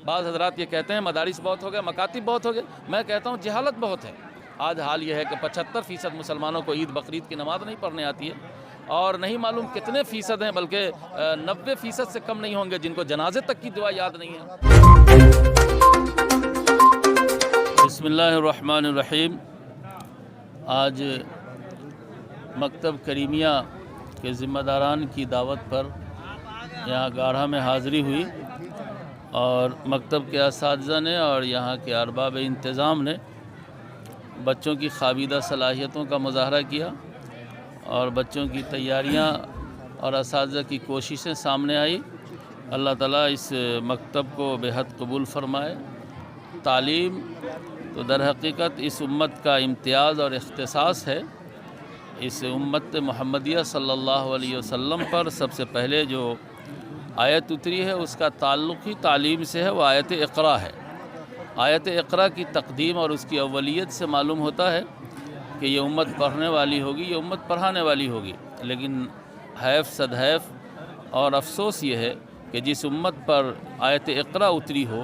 بعض حضرات یہ کہتے ہیں مدارس بہت ہو گئے، مکاتب بہت ہو گئے، میں کہتا ہوں جہالت بہت ہے۔ آج حال یہ ہے کہ 75% مسلمانوں کو عید بقرعید کی نماز نہیں پڑھنے آتی ہے، اور نہیں معلوم کتنے فیصد ہیں، بلکہ 90% سے کم نہیں ہوں گے جن کو جنازے تک کی دعا یاد نہیں ہے۔ بسم اللہ الرحمن الرحیم۔ آج مکتب کریمیہ کے ذمہ داران کی دعوت پر یہاں گاڑھا میں حاضری ہوئی، اور مکتب کے اساتذہ نے اور یہاں کے ارباب انتظام نے بچوں کی خوابیدہ صلاحیتوں کا مظاہرہ کیا، اور بچوں کی تیاریاں اور اساتذہ کی کوششیں سامنے آئی۔ اللہ تعالیٰ اس مکتب کو بے حد قبول فرمائے۔ تعلیم تو در حقیقت اس امت کا امتیاز اور اختصاص ہے۔ اس امت محمدیہ صلی اللہ علیہ وسلم پر سب سے پہلے جو آیت اتری ہے اس کا تعلق ہی تعلیم سے ہے، وہ آیت اقرا ہے۔ آیت اقرا کی تقدیم اور اس کی اولیت سے معلوم ہوتا ہے کہ یہ امت پڑھنے والی ہوگی، یہ امت پڑھانے والی ہوگی، لیکن حیف صد حیف اور افسوس یہ ہے کہ جس امت پر آیت اقرا اتری ہو،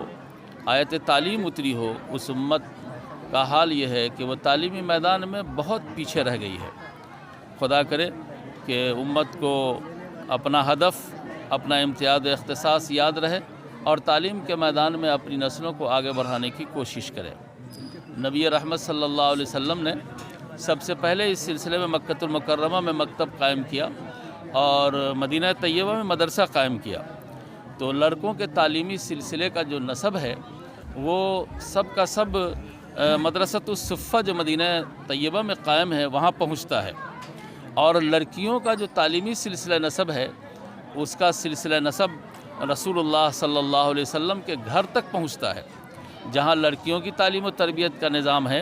آیت تعلیم اتری ہو، اس امت کا حال یہ ہے کہ وہ تعلیمی میدان میں بہت پیچھے رہ گئی ہے۔ خدا کرے کہ امت کو اپنا ہدف، اپنا امتیاز و اختصاص یاد رہے، اور تعلیم کے میدان میں اپنی نسلوں کو آگے بڑھانے کی کوشش کرے۔ نبی رحمت صلی اللہ علیہ وسلم نے سب سے پہلے اس سلسلے میں مکۃ المکرمہ میں مکتب قائم کیا اور مدینہ طیبہ میں مدرسہ قائم کیا۔ تو لڑکوں کے تعلیمی سلسلے کا جو نسب ہے وہ سب کا سب مدرسۃ الصفہ جو مدینہ طیبہ میں قائم ہے وہاں پہنچتا ہے، اور لڑکیوں کا جو تعلیمی سلسلہ نسب ہے اس کا سلسلہ نسب رسول اللہ صلی اللہ علیہ وسلم کے گھر تک پہنچتا ہے، جہاں لڑکیوں کی تعلیم و تربیت کا نظام ہے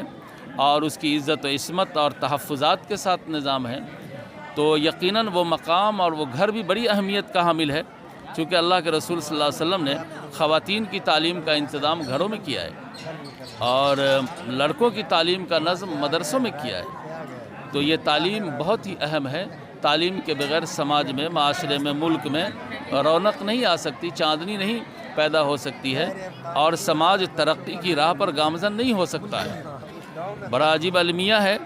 اور اس کی عزت و عصمت اور تحفظات کے ساتھ نظام ہے، تو یقیناً وہ مقام اور وہ گھر بھی بڑی اہمیت کا حامل ہے، چونکہ اللہ کے رسول صلی اللہ علیہ وسلم نے خواتین کی تعلیم کا انتظام گھروں میں کیا ہے اور لڑکوں کی تعلیم کا نظم مدرسوں میں کیا ہے۔ تو یہ تعلیم بہت ہی اہم ہے۔ تعلیم کے بغیر سماج میں، معاشرے میں، ملک میں رونق نہیں آ سکتی، چاندنی نہیں پیدا ہو سکتی ہے، اور سماج ترقی کی راہ پر گامزن نہیں ہو سکتا ہے۔ بڑا عجیب المیہ ہے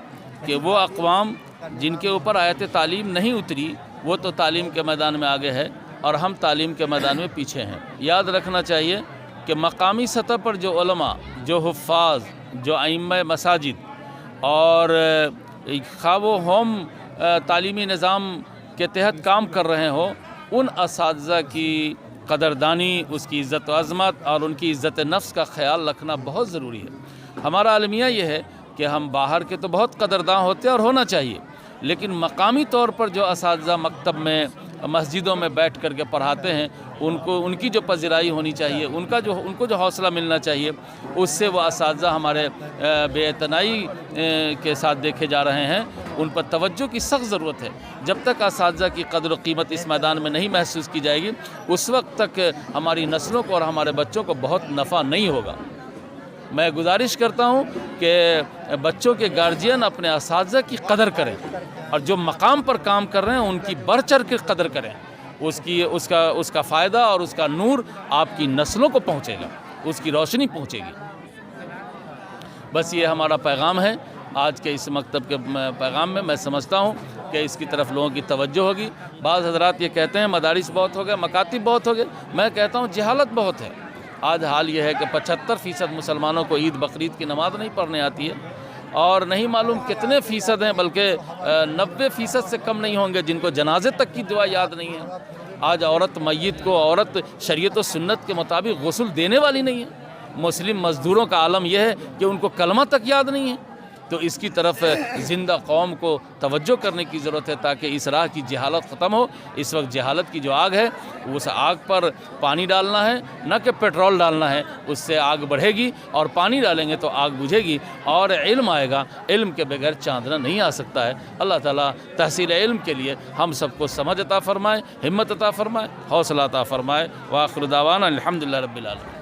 کہ وہ اقوام جن کے اوپر آیت تعلیم نہیں اتری وہ تو تعلیم کے میدان میں آگے ہے، اور ہم تعلیم کے میدان میں پیچھے ہیں۔ یاد رکھنا چاہیے کہ مقامی سطح پر جو علماء، جو حفاظ، جو ائمہ مساجد، اور خواہ وہ ہوم تعلیمی نظام کے تحت کام کر رہے ہوں، ان اساتذہ کی قدردانی، اس کی عزت و عظمت اور ان کی عزت نفس کا خیال رکھنا بہت ضروری ہے۔ ہمارا المیہ یہ ہے کہ ہم باہر کے تو بہت قدرداں ہوتے ہیں اور ہونا چاہیے، لیکن مقامی طور پر جو اساتذہ مکتب میں، مسجدوں میں بیٹھ کر کے پڑھاتے ہیں ان کی جو پذیرائی ہونی چاہیے، ان کو جو حوصلہ ملنا چاہیے، اس سے وہ اساتذہ ہمارے بے اعتنائی کے ساتھ دیکھے جا رہے ہیں۔ ان پر توجہ کی سخت ضرورت ہے۔ جب تک اساتذہ کی قدر و قیمت اس میدان میں نہیں محسوس کی جائے گی، اس وقت تک ہماری نسلوں کو اور ہمارے بچوں کو بہت نفع نہیں ہوگا۔ میں گزارش کرتا ہوں کہ بچوں کے گارجین اپنے اساتذہ کی قدر کریں، اور جو مقام پر کام کر رہے ہیں ان کی بڑھ چڑھ کے قدر کریں۔ اس کا فائدہ اور اس کا نور آپ کی نسلوں کو پہنچے گا، اس کی روشنی پہنچے گی۔ بس یہ ہمارا پیغام ہے آج کے اس مکتب کے پیغام میں۔ میں سمجھتا ہوں کہ اس کی طرف لوگوں کی توجہ ہوگی۔ بعض حضرات یہ کہتے ہیں مدارس بہت ہو گئے، مکاتب بہت ہو گئے، میں کہتا ہوں جہالت بہت ہے۔ آج حال یہ ہے کہ 75% مسلمانوں کو عید بقرعید کی نماز نہیں پڑھنے آتی ہے، اور نہیں معلوم کتنے فیصد ہیں، بلکہ 90% سے کم نہیں ہوں گے جن کو جنازے تک کی دعا یاد نہیں ہے۔ آج عورت میت کو، عورت شریعت و سنت کے مطابق غسل دینے والی نہیں ہے۔ مسلم مزدوروں کا عالم یہ ہے کہ ان کو کلمہ تک یاد نہیں ہے۔ تو اس کی طرف زندہ قوم کو توجہ کرنے کی ضرورت ہے تاکہ اس راہ کی جہالت ختم ہو۔ اس وقت جہالت کی جو آگ ہے اس آگ پر پانی ڈالنا ہے، نہ کہ پیٹرول ڈالنا ہے، اس سے آگ بڑھے گی، اور پانی ڈالیں گے تو آگ بجھے گی، اور علم آئے گا۔ علم کے بغیر چاندنا نہیں آ سکتا ہے۔ اللہ تعالیٰ تحصیل علم کے لیے ہم سب کو سمجھ عطا فرمائے، ہمت عطا فرمائے، حوصلہ عطا فرمائے۔ وآخر دعوانا الحمدللہ رب العالمین۔